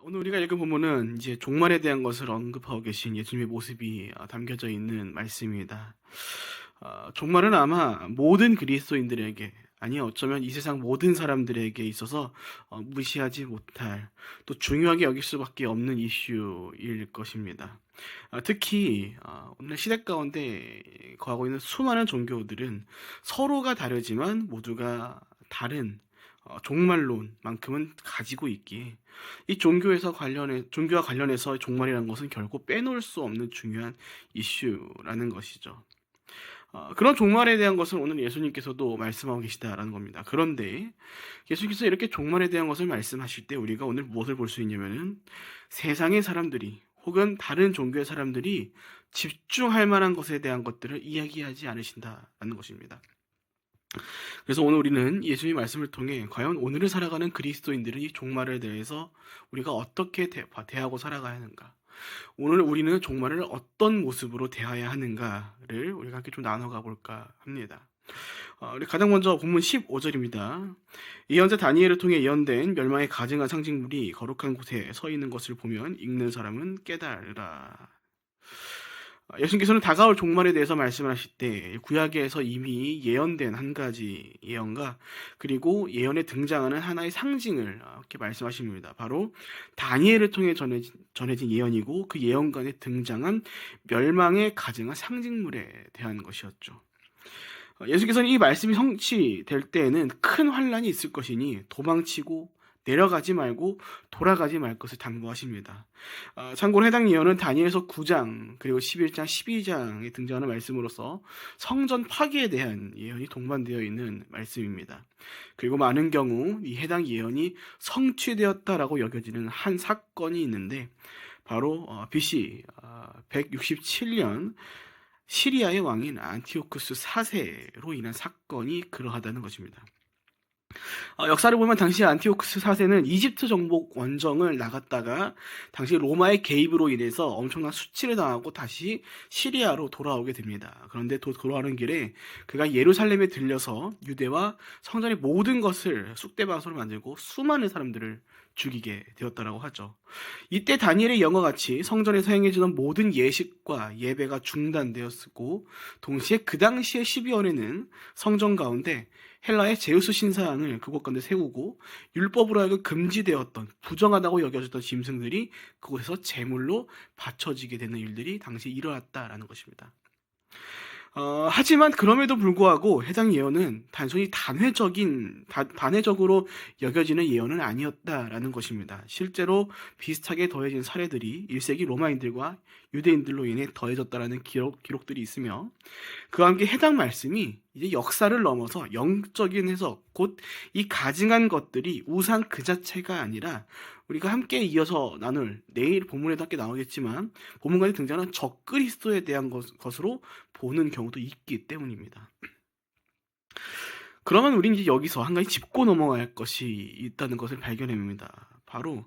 오늘 우리가 읽은 본문은 이제 종말에 대한 것을 언급하고 계신 예수님의 모습이 담겨져 있는 말씀입니다. 종말은 아마 모든 그리스도인들에게, 아니 어쩌면 이 세상 모든 사람들에게 있어서 무시하지 못할, 또 중요하게 여길 수밖에 없는 이슈일 것입니다. 특히 오늘 시대 가운데 거하고 있는 수많은 종교들은 서로가 다르지만 모두가 다른 종말론만큼은 가지고 있기에 이 종교와 관련해서 종말이라는 것은 결코 빼놓을 수 없는 중요한 이슈라는 것이죠. 그런 종말에 대한 것을 오늘 예수님께서도 말씀하고 계시다라는 겁니다. 그런데 예수님께서 이렇게 종말에 대한 것을 말씀하실 때 우리가 오늘 무엇을 볼 수 있냐면은 세상의 사람들이 혹은 다른 종교의 사람들이 집중할 만한 것에 대한 것들을 이야기하지 않으신다라는 것입니다. 그래서 오늘 우리는 예수님의 말씀을 통해 과연 오늘을 살아가는 그리스도인들은 이 종말에 대해서 우리가 어떻게 대하고 살아가야 하는가, 오늘 우리는 종말을 어떤 모습으로 대해야 하는가를 우리가 함께 좀 나눠가 볼까 합니다. 우리 가장 먼저 본문 15절입니다. 예언자 다니엘을 통해 예언된 멸망의 가증한 상징물이 거룩한 곳에 서 있는 것을 보면 읽는 사람은 깨달으라. 예수님께서는 다가올 종말에 대해서 말씀을 하실 때 구약에서 이미 예언된 한 가지 예언과 그리고 예언에 등장하는 하나의 상징을 이렇게 말씀하십니다. 바로 다니엘을 통해 전해진 예언이고 그 예언관에 등장한 멸망의 가증한 상징물에 대한 것이었죠. 예수께서는 이 말씀이 성취될 때에는 큰 환란이 있을 것이니 도망치고 내려가지 말고 돌아가지 말 것을 당부하십니다. 참고로 해당 예언은 다니엘서 9장 그리고 11장, 12장에 등장하는 말씀으로서 성전 파괴에 대한 예언이 동반되어 있는 말씀입니다. 그리고 많은 경우 이 해당 예언이 성취되었다라고 여겨지는 한 사건이 있는데 바로 BC 167년 시리아의 왕인 안티오쿠스 4세로 인한 사건이 그러하다는 것입니다. 역사를 보면 당시 안티오쿠스 4세는 이집트 정복 원정을 나갔다가 당시 로마의 개입으로 인해서 엄청난 수치를 당하고 다시 시리아로 돌아오게 됩니다. 그런데 돌아오는 길에 그가 예루살렘에 들려서 유대와 성전의 모든 것을 쑥대밭으로 만들고 수많은 사람들을 죽이게 되었다라고 하죠. 이때 다니엘의 영과 같이 성전에서 행해지던 모든 예식과 예배가 중단되었고 동시에 그 당시의 12월에는 성전 가운데 헬라의 제우스 신상을 그곳 가운데 세우고 율법으로 하여금 금지되었던 부정하다고 여겨졌던 짐승들이 그곳에서 제물로 바쳐지게 되는 일들이 당시에 일어났다라는 것입니다. 하지만 그럼에도 불구하고 해당 예언은 단순히 단회적으로 여겨지는 예언은 아니었다라는 것입니다. 실제로 비슷하게 더해진 사례들이 1세기 로마인들과 유대인들로 인해 더해졌다라는 기록들이 있으며 그와 함께 해당 말씀이 이제 역사를 넘어서 영적인 해석, 곧 이 가증한 것들이 우상 그 자체가 아니라 우리가 함께 이어서 나눌 내일 본문에도 함께 나오겠지만 본문까지 등장하는 적그리스도에 대한 것으로 보는 경우도 있기 때문입니다. 그러면 우린 이제 여기서 한 가지 짚고 넘어가야 할 것이 있다는 것을 발견합니다. 바로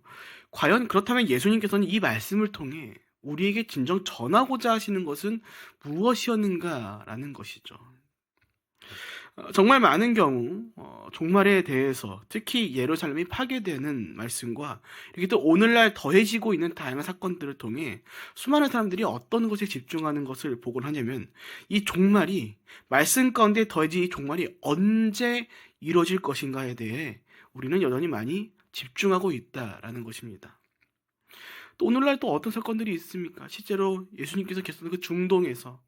과연 그렇다면 예수님께서는 이 말씀을 통해 우리에게 진정 전하고자 하시는 것은 무엇이었는가라는 것이죠. 정말 많은 경우 종말에 대해서 특히 예루살렘이 파괴되는 말씀과 이렇게 또 오늘날 더해지고 있는 다양한 사건들을 통해 수많은 사람들이 어떤 것에 집중하는 것을 보곤 하냐면 이 종말이 말씀 가운데 더해진 이 종말이 언제 이루어질 것인가에 대해 우리는 여전히 많이 집중하고 있다라는 것입니다. 또 오늘날 또 어떤 사건들이 있습니까? 실제로 예수님께서 계셨던 그 중동에서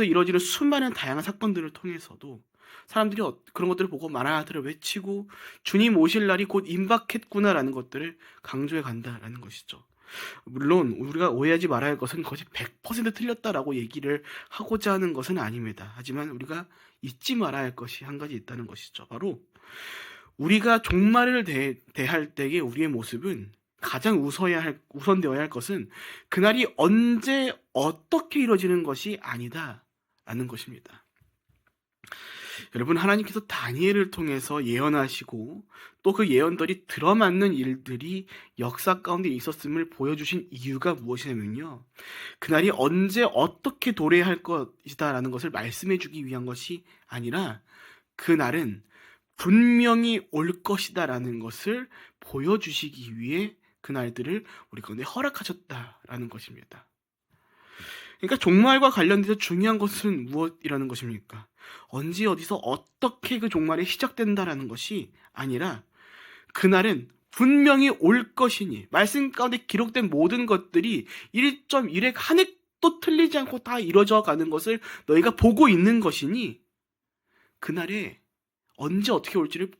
이루어지는 수많은 다양한 사건들을 통해서도 사람들이 그런 것들을 보고 마라나타를 외치고 주님 오실 날이 곧 임박했구나라는 것들을 강조해 간다라는 것이죠. 물론 우리가 오해하지 말아야 할 것은 그것이 100% 틀렸다라고 얘기를 하고자 하는 것은 아닙니다. 하지만 우리가 잊지 말아야 할 것이 한 가지 있다는 것이죠. 바로 우리가 종말을 대할 때의 우리의 모습은 가장 우선되어야 할 것은 그날이 언제 어떻게 이루어지는 것이 아니다라는 것입니다. 여러분, 하나님께서 다니엘을 통해서 예언하시고 또 그 예언들이 들어맞는 일들이 역사 가운데 있었음을 보여주신 이유가 무엇이냐면요, 그날이 언제 어떻게 도래할 것이다라는 것을 말씀해 주기 위한 것이 아니라 그날은 분명히 올 것이다라는 것을 보여주시기 위해 그날들을 우리 가운데 허락하셨다라는 것입니다. 그러니까 종말과 관련돼서 중요한 것은 무엇이라는 것입니까? 언제 어디서 어떻게 그 종말이 시작된다라는 것이 아니라 그날은 분명히 올 것이니 말씀 가운데 기록된 모든 것들이 1.1획 한 획도 틀리지 않고 다 이루어져 가는 것을 너희가 보고 있는 것이니 그날에 언제 어떻게 올지를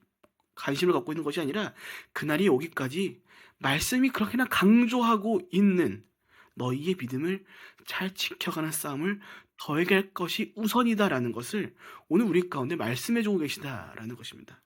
관심을 갖고 있는 것이 아니라 그날이 오기까지 말씀이 그렇게나 강조하고 있는 너희의 믿음을 잘 지켜가는 싸움을 더해갈 것이 우선이다라는 것을 오늘 우리 가운데 말씀해주고 계시다라는 것입니다.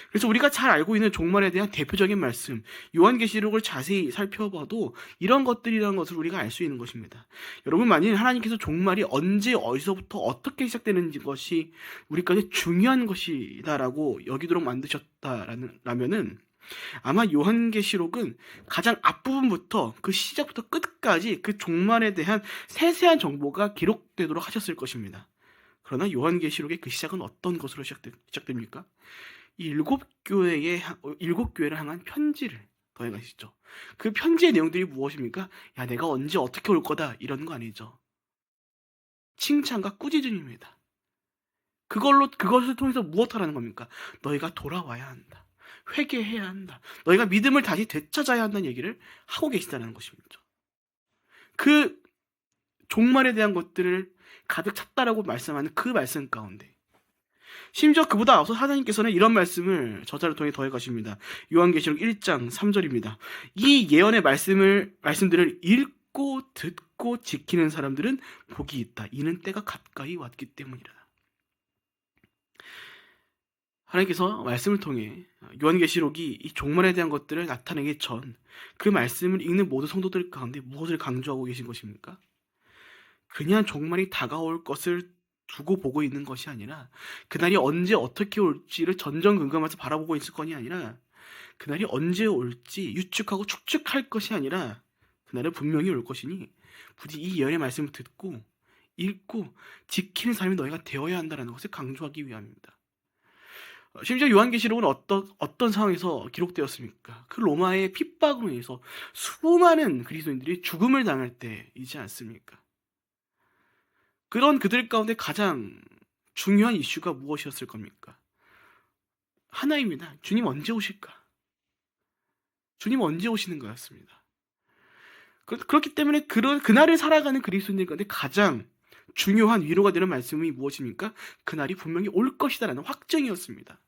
그래서 우리가 잘 알고 있는 종말에 대한 대표적인 말씀, 요한계시록을 자세히 살펴봐도 이런 것들이라는 것을 우리가 알 수 있는 것입니다. 여러분, 만일 하나님께서 종말이 언제 어디서부터 어떻게 시작되는 것이 우리까지 중요한 것이다라고 여기도록 만드셨다라면은 아마 요한계시록은 가장 앞부분부터 그 시작부터 끝까지 그 종말에 대한 세세한 정보가 기록되도록 하셨을 것입니다. 그러나 요한계시록의 그 시작은 어떤 것으로 시작됩니까? 이 일곱 교회를 향한 편지를 더해가시죠. 그 편지의 내용들이 무엇입니까? 야, 내가 언제 어떻게 올 거다 이런 거 아니죠. 칭찬과 꾸짖음입니다. 그것을 통해서 무엇하라는 겁니까? 너희가 돌아와야 한다. 회개해야 한다. 너희가 믿음을 다시 되찾아야 한다는 얘기를 하고 계시다는 것입니다. 그 종말에 대한 것들을 가득 찼다라고 말씀하는 그 말씀 가운데 심지어 그보다 앞서 하나님께서는 이런 말씀을 저자를 통해 더해 가십니다. 요한계시록 1장 3절입니다. 이 예언의 말씀들을 읽고 듣고 지키는 사람들은 복이 있다. 이는 때가 가까이 왔기 때문이라. 하나님께서 말씀을 통해 요한계시록이 이 종말에 대한 것들을 나타내기 전 그 말씀을 읽는 모든 성도들 가운데 무엇을 강조하고 계신 것입니까? 그냥 종말이 다가올 것을 두고 보고 있는 것이 아니라 그날이 언제 어떻게 올지를 전전긍긍하면서 바라보고 있을 것이 아니라 그날이 언제 올지 유축하고 축축할 것이 아니라 그날은 분명히 올 것이니 부디 이 예언의 말씀을 듣고 읽고 지키는 삶이 너희가 되어야 한다는 것을 강조하기 위함입니다. 심지어 요한계시록은 어떤 상황에서 기록되었습니까? 그 로마의 핍박으로 인해서 수많은 그리스도인들이 죽음을 당할 때이지 않습니까? 그런 그들 가운데 가장 중요한 이슈가 무엇이었을 겁니까? 하나입니다. 주님 언제 오실까? 주님 언제 오시는 거였습니다. 그렇기 때문에 그날을 살아가는 그리스도인들 가운데 가장 중요한 위로가 되는 말씀이 무엇입니까? 그날이 분명히 올 것이다라는 확증이었습니다.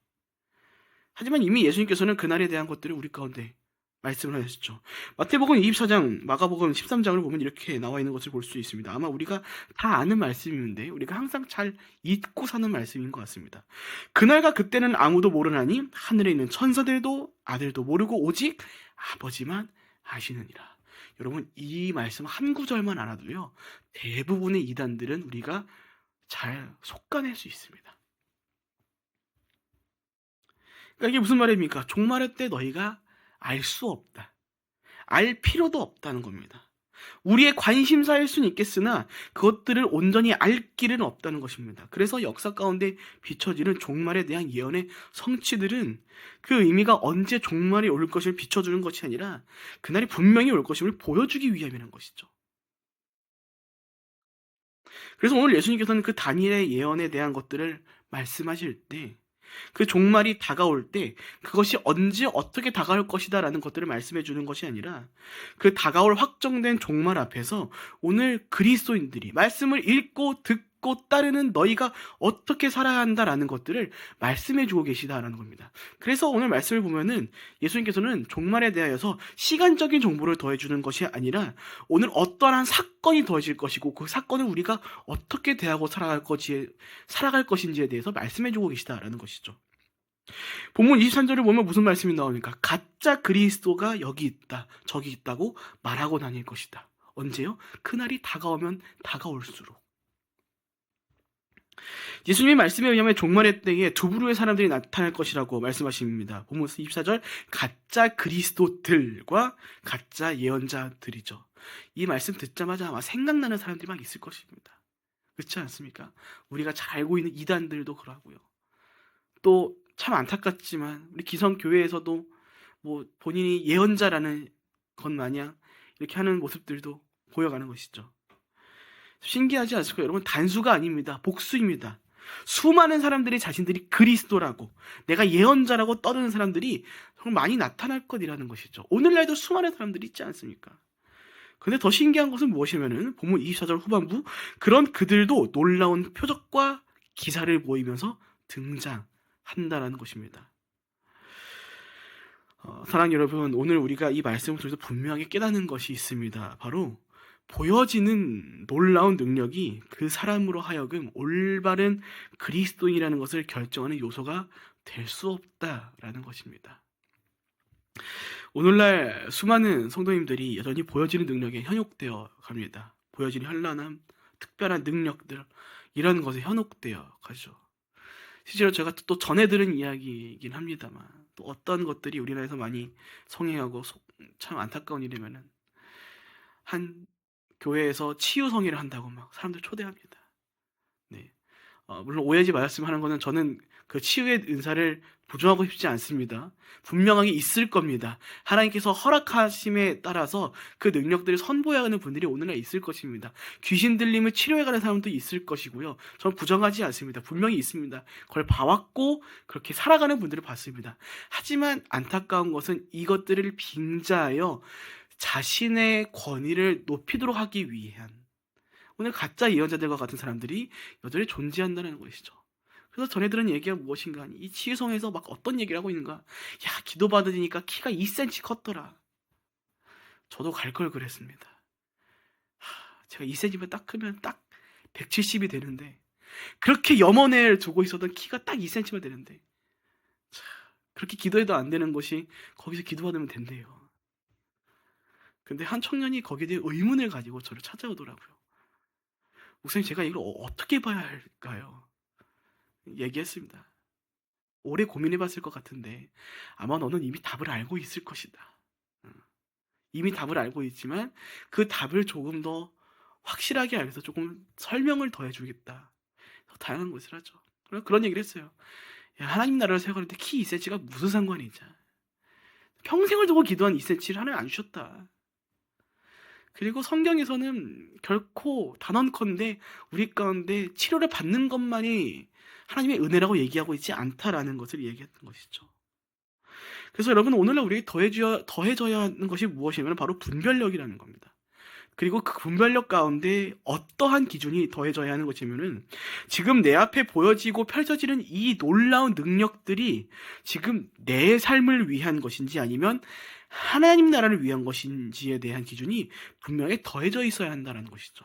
하지만 이미 예수님께서는 그날에 대한 것들을 우리 가운데 말씀을 하셨죠. 마태복음 24장, 마가복음 13장을 보면 이렇게 나와 있는 것을 볼 수 있습니다. 아마 우리가 다 아는 말씀인데 우리가 항상 잘 잊고 사는 말씀인 것 같습니다. 그날과 그때는 아무도 모르나니 하늘에 있는 천사들도 아들도 모르고 오직 아버지만 아시느니라. 여러분, 이 말씀 한 구절만 알아도요 대부분의 이단들은 우리가 잘 속아낼 수 있습니다. 그러니까 이게 무슨 말입니까? 종말의 때 너희가 알 수 없다. 알 필요도 없다는 겁니다. 우리의 관심사일 수는 있겠으나 그것들을 온전히 알 길은 없다는 것입니다. 그래서 역사 가운데 비춰지는 종말에 대한 예언의 성취들은 그 의미가 언제 종말이 올 것을 비춰주는 것이 아니라 그날이 분명히 올 것임을 보여주기 위함이라는 것이죠. 그래서 오늘 예수님께서는 그 다니엘의 예언에 대한 것들을 말씀하실 때 그 종말이 다가올 때 그것이 언제 어떻게 다가올 것이다 라는 것들을 말씀해 주는 것이 아니라 그 다가올 확정된 종말 앞에서 오늘 그리스도인들이 말씀을 읽고 듣고 따르는 너희가 어떻게 살아야 한다라는 것들을 말씀해 주고 계시다라는 겁니다. 그래서 오늘 말씀을 보면은 예수님께서는 종말에 대하여서 시간적인 정보를 더해 주는 것이 아니라 오늘 어떠한 사건이 더해질 것이고 그 사건을 우리가 어떻게 대하고 살아갈 것인지에 대해서 말씀해 주고 계시다라는 것이죠. 본문 23절을 보면 무슨 말씀이 나오니까 가짜 그리스도가 여기 있다 저기 있다고 말하고 다닐 것이다. 언제요? 그날이 다가오면 다가올수록. 예수님의 말씀에 의하면 종말의 때에 두 부류의 사람들이 나타날 것이라고 말씀하십니다. 본문 24절 가짜 그리스도들과 가짜 예언자들이죠. 이 말씀 듣자마자 아마 생각나는 사람들이 막 있을 것입니다. 그렇지 않습니까? 우리가 잘 알고 있는 이단들도 그러고요. 또 참 안타깝지만 우리 기성교회에서도 뭐 본인이 예언자라는 것 마냥 이렇게 하는 모습들도 보여가는 것이죠. 신기하지 않습니까? 여러분, 단수가 아닙니다. 복수입니다. 수많은 사람들이 자신들이 그리스도라고, 내가 예언자라고 떠드는 사람들이 정말 많이 나타날 것이라는 것이죠. 오늘날도 수많은 사람들이 있지 않습니까? 근데 더 신기한 것은 무엇이냐면은 본문 24절 후반부, 그런 그들도 놀라운 표적과 기사를 모이면서 등장한다라는 것입니다. 사랑하는 여러분, 오늘 우리가 이 말씀을 통해서 분명하게 깨닫는 것이 있습니다. 바로 보여지는 놀라운 능력이 그 사람으로 하여금 올바른 그리스도인이라는 것을 결정하는 요소가 될 수 없다라는 것입니다. 오늘날 수많은 성도님들이 여전히 보여지는 능력에 현혹되어 갑니다. 보여지는 현란함, 특별한 능력들, 이런 것에 현혹되어 가죠. 실제로 제가 또 전해 들은 이야기이긴 합니다만, 또 어떤 것들이 우리나라에서 많이 성행하고 참 안타까운 일이면은, 한 교회에서 치유 성회를 한다고 막 사람들 초대합니다. 네. 물론 오해하지 마셨으면 하는 거는, 저는 그 치유의 은사를 부정하고 싶지 않습니다. 분명하게 있을 겁니다. 하나님께서 허락하심에 따라서 그 능력들을 선보여야 하는 분들이 오늘날 있을 것입니다. 귀신 들림을 치료해가는 사람도 있을 것이고요. 저는 부정하지 않습니다. 분명히 있습니다. 그걸 봐왔고 그렇게 살아가는 분들을 봤습니다. 하지만 안타까운 것은 이것들을 빙자하여 자신의 권위를 높이도록 하기 위한, 오늘 가짜 예언자들과 같은 사람들이 여전히 존재한다는 것이죠. 그래서 전에 들은 얘기가 무엇인가 하니, 이 치유성에서 막 어떤 얘기를 하고 있는가. 야, 기도 받으니까 키가 2cm 컸더라. 저도 갈 걸 그랬습니다. 제가 2cm만 딱 크면 딱 170이 되는데, 그렇게 염원을 두고 있었던 키가 딱 2cm만 되는데, 그렇게 기도해도 안 되는 것이 거기서 기도받으면 된대요. 근데 한 청년이 거기에 대해 의문을 가지고 저를 찾아오더라고요. 목사님, 제가 이걸 어떻게 봐야 할까요? 얘기했습니다. 오래 고민해봤을 것 같은데 아마 너는 이미 답을 알고 있을 것이다. 이미 답을 알고 있지만 그 답을 조금 더 확실하게 알기 위해서 조금 설명을 더 해주겠다. 다양한 것을 하죠. 그런 얘기를 했어요. 야, 하나님 나라를 세워가는데 키 2cm가 무슨 상관이냐. 평생을 두고 기도한 2cm를 하나님 안 주셨다. 그리고 성경에서는 결코 단언컨대 우리 가운데 치료를 받는 것만이 하나님의 은혜라고 얘기하고 있지 않다라는 것을 얘기했던 것이죠. 그래서 여러분, 오늘날 우리에게 더해져야 하는 것이 무엇이냐면 바로 분별력이라는 겁니다. 그리고 그 분별력 가운데 어떠한 기준이 더해져야 하는 것이면은, 지금 내 앞에 보여지고 펼쳐지는 이 놀라운 능력들이 지금 내 삶을 위한 것인지 아니면 하나님 나라를 위한 것인지에 대한 기준이 분명히 더해져 있어야 한다는 것이죠.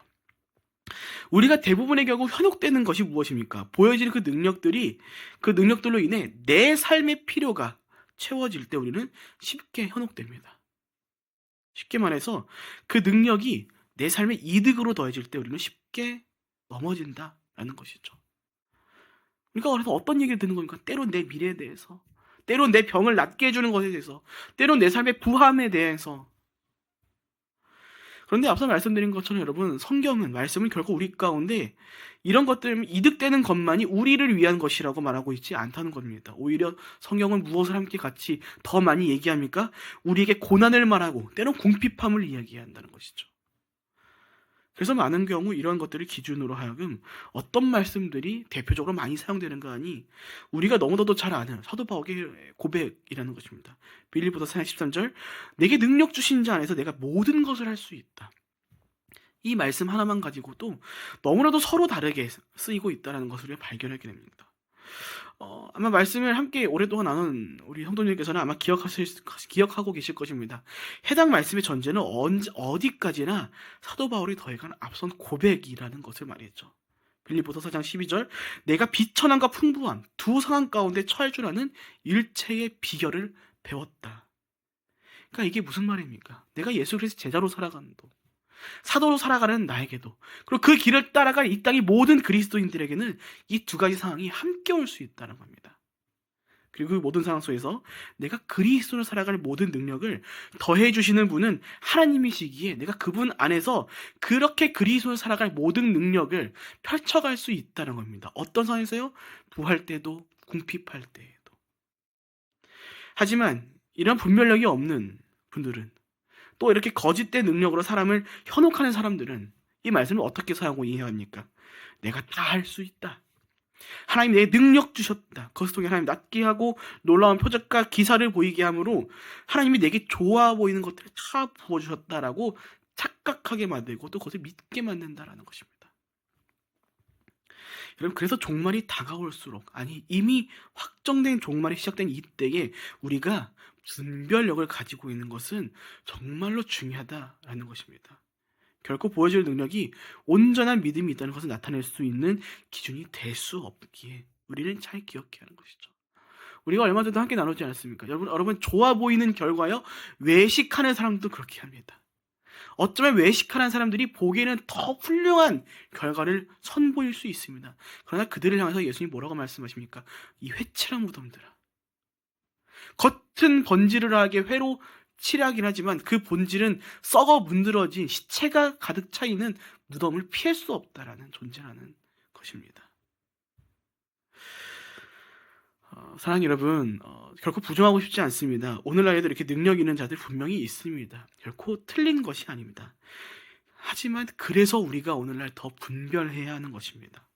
우리가 대부분의 경우 현혹되는 것이 무엇입니까? 보여지는 그 능력들이, 그 능력들로 인해 내 삶의 필요가 채워질 때 우리는 쉽게 현혹됩니다. 쉽게 말해서 그 능력이 내 삶의 이득으로 더해질 때 우리는 쉽게 넘어진다라는 것이죠. 그러니까 그래서 어떤 얘기를 듣는 겁니까? 때론 내 미래에 대해서, 때론 내 병을 낫게 해주는 것에 대해서, 때론 내 삶의 부함에 대해서. 그런데 앞서 말씀드린 것처럼 여러분, 성경은, 말씀은 결국 우리 가운데 이런 것들 이득되는 것만이 우리를 위한 것이라고 말하고 있지 않다는 겁니다. 오히려 성경은 무엇을 함께 같이 더 많이 얘기합니까? 우리에게 고난을 말하고 때론 궁핍함을 이야기한다는 것이죠. 그래서 많은 경우 이런 것들을 기준으로 하여금 어떤 말씀들이 대표적으로 많이 사용되는가 하니, 우리가 너무나도 잘 아는 사도 바울의 고백이라는 것입니다. 빌립보서 4장 13절, 내게 능력 주신 자 안에서 내가 모든 것을 할 수 있다. 이 말씀 하나만 가지고도 너무나도 서로 다르게 쓰이고 있다는 것을 우리가 발견하게 됩니다. 아마 말씀을 함께 오랫동안 나눈 우리 성도님께서는 아마 기억하고 계실 것입니다. 해당 말씀의 전제는 어디까지나 사도 바울이 더해간 앞선 고백이라는 것을 말했죠. 빌립보서 4장 12절, 내가 비천함과 풍부함 두 상황 가운데 처할 줄 아는 일체의 비결을 배웠다. 그러니까 이게 무슨 말입니까? 내가 예수 그리스도의 제자로 살아가는도, 사도로 살아가는 나에게도, 그리고 그 길을 따라갈 이 땅의 모든 그리스도인들에게는 이 두 가지 상황이 함께 올 수 있다는 겁니다. 그리고 그 모든 상황 속에서 내가 그리스도로 살아갈 모든 능력을 더해 주시는 분은 하나님이시기에 내가 그분 안에서 그렇게 그리스도로 살아갈 모든 능력을 펼쳐갈 수 있다는 겁니다. 어떤 상황에서요? 부할 때도, 궁핍할 때에도. 하지만 이런 분별력이 없는 분들은 또 이렇게 거짓된 능력으로 사람을 현혹하는 사람들은 이 말씀을 어떻게 사용하고 이해합니까? 내가 다 할 수 있다. 하나님 내 능력 주셨다. 그것 통해 하나님 낫게 하고 놀라운 표적과 기사를 보이게 함으로 하나님이 내게 좋아 보이는 것들을 다 부어주셨다라고 착각하게 만들고 또 그것을 믿게 만든다라는 것입니다. 여러분, 그래서 종말이 다가올수록, 아니 이미 확정된 종말이 시작된 이때에 우리가 분별력을 가지고 있는 것은 정말로 중요하다라는 것입니다. 결코 보여줄 능력이 온전한 믿음이 있다는 것을 나타낼 수 있는 기준이 될 수 없기에 우리는 잘 기억해야 하는 것이죠. 우리가 얼마 전에도 함께 나누지 않았습니까? 여러분 좋아 보이는 결과요, 외식하는 사람도 그렇게 합니다. 어쩌면 외식하는 사람들이 보기에는 더 훌륭한 결과를 선보일 수 있습니다. 그러나 그들을 향해서 예수님이 뭐라고 말씀하십니까? 이 회칠한 무덤들아, 겉은 번지르르하게 회로 칠하긴 하지만 그 본질은 썩어 문드러진 시체가 가득 차 있는 무덤을 피할 수 없다라는 존재라는 것입니다. 사랑하는 여러분, 결코 부정하고 싶지 않습니다. 오늘날에도 이렇게 능력 있는 자들 분명히 있습니다. 결코 틀린 것이 아닙니다. 하지만 그래서 우리가 오늘날 더 분별해야 하는 것입니다.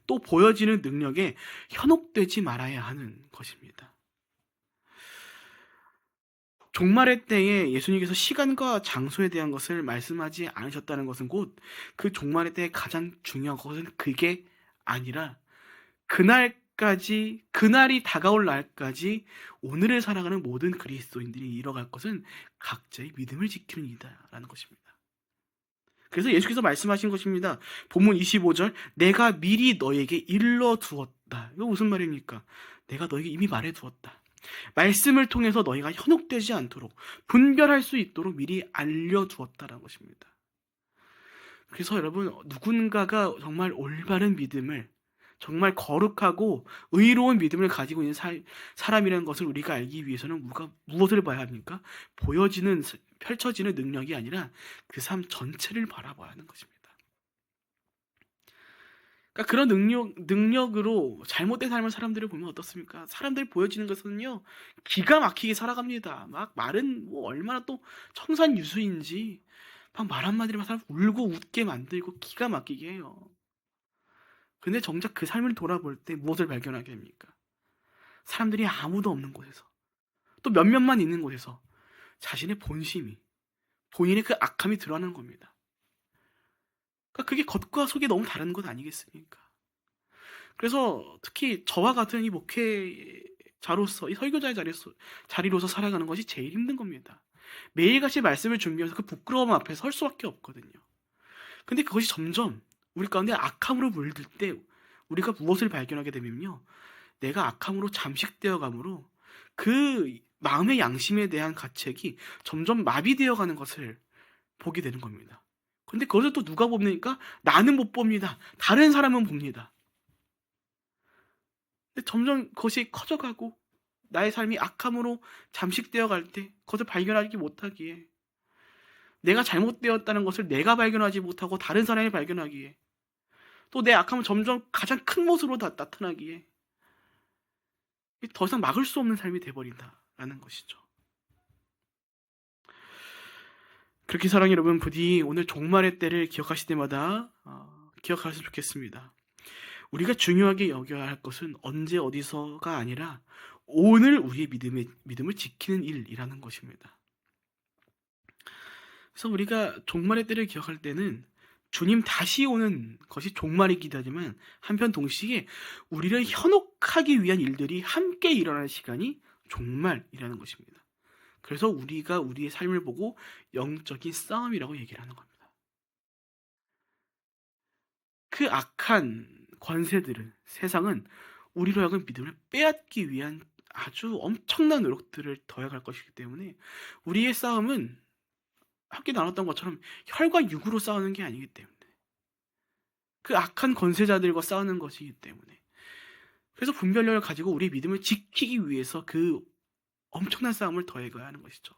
또 보여지는 능력에 현혹되지 말아야 하는 것입니다. 종말의 때에 예수님께서 시간과 장소에 대한 것을 말씀하지 않으셨다는 것은 곧 그 종말의 때에 가장 중요한 것은 그게 아니라 그날이 다가올 날까지 오늘을 살아가는 모든 그리스도인들이 이뤄갈 것은 각자의 믿음을 지키는 이다라는 것입니다. 그래서 예수께서 말씀하신 것입니다. 본문 25절, 내가 미리 너에게 일러두었다. 이거 무슨 말입니까? 내가 너에게 이미 말해두었다. 말씀을 통해서 너희가 현혹되지 않도록 분별할 수 있도록 미리 알려두었다는 것입니다. 그래서 여러분, 누군가가 정말 올바른 믿음을, 정말 거룩하고 의로운 믿음을 가지고 있는 사람이라는 것을 우리가 알기 위해서는 무엇을 봐야 합니까? 펼쳐지는 능력이 아니라 그 삶 전체를 바라봐야 하는 것입니다. 그러니까 그런 능력으로 잘못된 삶을 사람들을 보면 어떻습니까? 사람들이 보여지는 것은요, 기가 막히게 살아갑니다. 막 말은 뭐 얼마나 또 청산유수인지 막 말 한마디로 막 사람 울고 웃게 만들고 기가 막히게 해요. 근데 정작 그 삶을 돌아볼 때 무엇을 발견하게 됩니까? 사람들이 아무도 없는 곳에서, 또 몇몇만 있는 곳에서 자신의 본심이, 본인의 그 악함이 드러나는 겁니다. 그러니까 그게 겉과 속이 너무 다른 것 아니겠습니까? 그래서 특히 저와 같은 이 목회자로서, 이 설교자의 자리로서 살아가는 것이 제일 힘든 겁니다. 매일같이 말씀을 준비해서 그 부끄러움 앞에 설 수밖에 없거든요. 근데 그것이 점점 우리 가운데 악함으로 물들 때 우리가 무엇을 발견하게 되면요, 내가 악함으로 잠식되어 감으로 그 마음의 양심에 대한 가책이 점점 마비되어 가는 것을 보게 되는 겁니다. 근데 그것을 또 누가 봅니까? 나는 못 봅니다. 다른 사람은 봅니다. 근데 점점 그것이 커져가고 나의 삶이 악함으로 잠식되어 갈 때 그것을 발견하지 못하기에, 내가 잘못되었다는 것을 내가 발견하지 못하고 다른 사람이 발견하기에, 또 내 악함은 점점 가장 큰 모습으로 나타나기에 더 이상 막을 수 없는 삶이 돼버린다라는 것이죠. 그렇게 사랑하는 여러분, 부디 오늘 종말의 때를 기억하실 때마다 기억하셨으면 좋겠습니다. 우리가 중요하게 여겨야 할 것은 언제 어디서가 아니라 오늘 우리의 믿음을 지키는 일이라는 것입니다. 그래서 우리가 종말의 때를 기억할 때는 주님 다시 오는 것이 종말이기도 하지만 한편 동시에 우리를 현혹하기 위한 일들이 함께 일어나는 시간이 종말이라는 것입니다. 그래서 우리가 우리의 삶을 보고 영적인 싸움이라고 얘기를 하는 겁니다. 그 악한 권세들은, 세상은 우리로 하여금 믿음을 빼앗기 위한 아주 엄청난 노력들을 더해갈 것이기 때문에 우리의 싸움은 함께 나눴던 것처럼 혈과 육으로 싸우는 게 아니기 때문에, 그 악한 권세자들과 싸우는 것이기 때문에, 그래서 분별력을 가지고 우리의 믿음을 지키기 위해서 그 엄청난 싸움을 더해가야 하는 것이죠.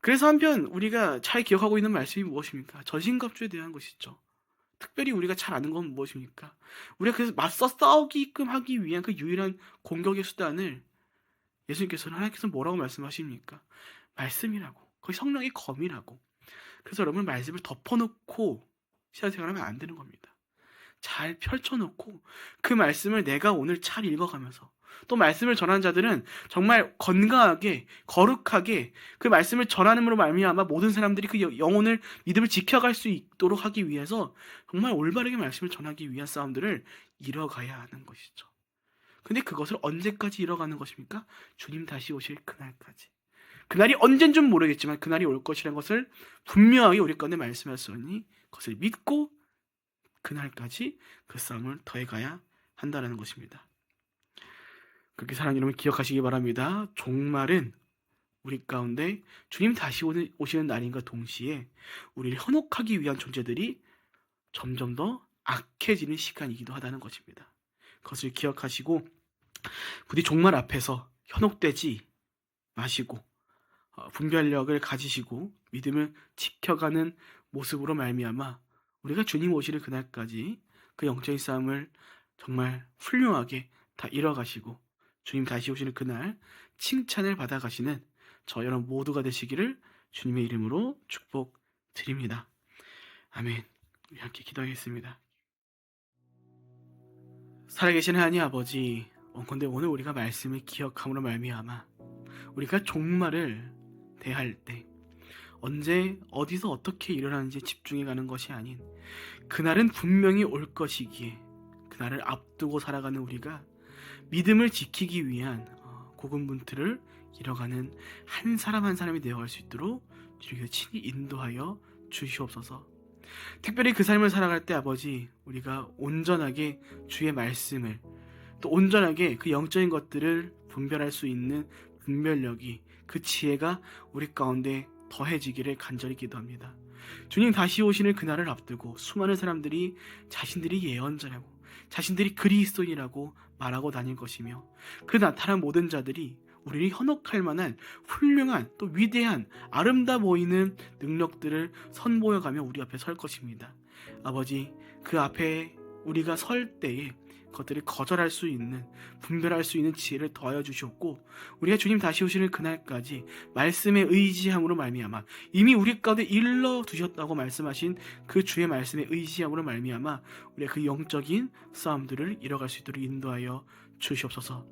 그래서 한편 우리가 잘 기억하고 있는 말씀이 무엇입니까? 전신갑주에 대한 것이죠. 특별히 우리가 잘 아는 건 무엇입니까? 우리가 그래서 맞서 싸우게끔 하기 위한 그 유일한 공격의 수단을 하나님께서는 뭐라고 말씀하십니까? 말씀이라고. 거기 성령의 검이라고. 그래서 여러분 말씀을 덮어놓고 신앙생활하면 안 되는 겁니다. 잘 펼쳐놓고 그 말씀을 내가 오늘 잘 읽어가면서 또 말씀을 전하는 자들은 정말 건강하게 거룩하게 그 말씀을 전하는으로 말미암아 모든 사람들이 그 영혼을 믿음을 지켜갈 수 있도록 하기 위해서 정말 올바르게 말씀을 전하기 위한 싸움들을 이뤄가야 하는 것이죠. 근데 그것을 언제까지 이뤄가는 것입니까? 주님 다시 오실 그날까지. 그날이 언젠 줄 모르겠지만 그날이 올 것이라는 것을 분명하게 우리 가운데 말씀하셨으니 그것을 믿고 그날까지 그 싸움을 더해가야 한다는 것입니다. 그렇게 사랑하는 여러분 기억하시기 바랍니다. 종말은 우리 가운데 주님 다시 오시는 날인가 동시에 우리를 현혹하기 위한 존재들이 점점 더 악해지는 시간이기도 하다는 것입니다. 그것을 기억하시고 부디 종말 앞에서 현혹되지 마시고 분별력을 가지시고 믿음을 지켜가는 모습으로 말미암아 우리가 주님 오시는 그날까지 그 영적인 싸움을 정말 훌륭하게 다 이뤄가시고 주님 다시 오시는 그날 칭찬을 받아가시는 저 여러분 모두가 되시기를 주님의 이름으로 축복드립니다. 아멘. 우리 함께 기도하겠습니다. 살아계신 하나님 아버지, 근데 오늘 우리가 말씀을 기억함으로 말미암아 우리가 종말을 대할 때 언제 어디서 어떻게 일어나는지 집중해가는 것이 아닌 그날은 분명히 올 것이기에 그날을 앞두고 살아가는 우리가 믿음을 지키기 위한 고군분투를 이뤄가는 한 사람 한 사람이 되어갈 수 있도록 주님께서 친히 인도하여 주시옵소서. 특별히 그 삶을 살아갈 때 아버지 우리가 온전하게 주의 말씀을 또 온전하게 그 영적인 것들을 분별할 수 있는 분별력이 그 지혜가 우리 가운데 더해지기를 간절히 기도합니다. 주님 다시 오시는 그날을 앞두고 수많은 사람들이 자신들이 예언자라고 자신들이 그리스도인이라고 말하고 다닐 것이며 그 나타난 모든 자들이 우리를 현혹할 만한 훌륭한 또 위대한 아름다워 보이는 능력들을 선보여가며 우리 앞에 설 것입니다. 아버지 그 앞에 우리가 설 때에 그것들을 거절할 수 있는 분별할 수 있는 지혜를 더하여 주시옵고 우리가 주님 다시 오시는 그날까지 말씀에 의지함으로 말미암아 이미 우리 가운데 일러 두셨다고 말씀하신 그 주의 말씀에 의지함으로 말미암아 우리가 그 영적인 싸움들을 이뤄갈 수 있도록 인도하여 주시옵소서.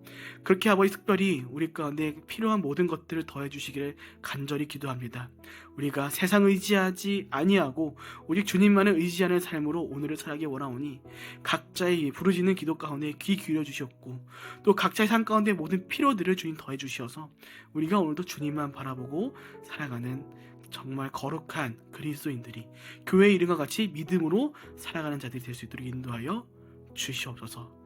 그렇게 아버지 특별히 우리 가운데 필요한 모든 것들을 더해 주시기를 간절히 기도합니다. 우리가 세상 의지하지 아니하고 오직 주님만을 의지하는 삶으로 오늘을 살아가기 원하오니 각자의 부르짖는 기도 가운데 귀 기울여 주시옵고 또 각자의 삶 가운데 모든 필요들을 주님 더해 주시어서 우리가 오늘도 주님만 바라보고 살아가는 정말 거룩한 그리스도인들이 교회의 이름과 같이 믿음으로 살아가는 자들이 될 수 있도록 인도하여 주시옵소서.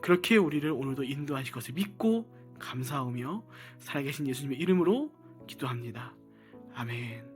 그렇게 우리를 오늘도 인도하실 것을 믿고 감사하며 살아계신 예수님의 이름으로 기도합니다. 아멘.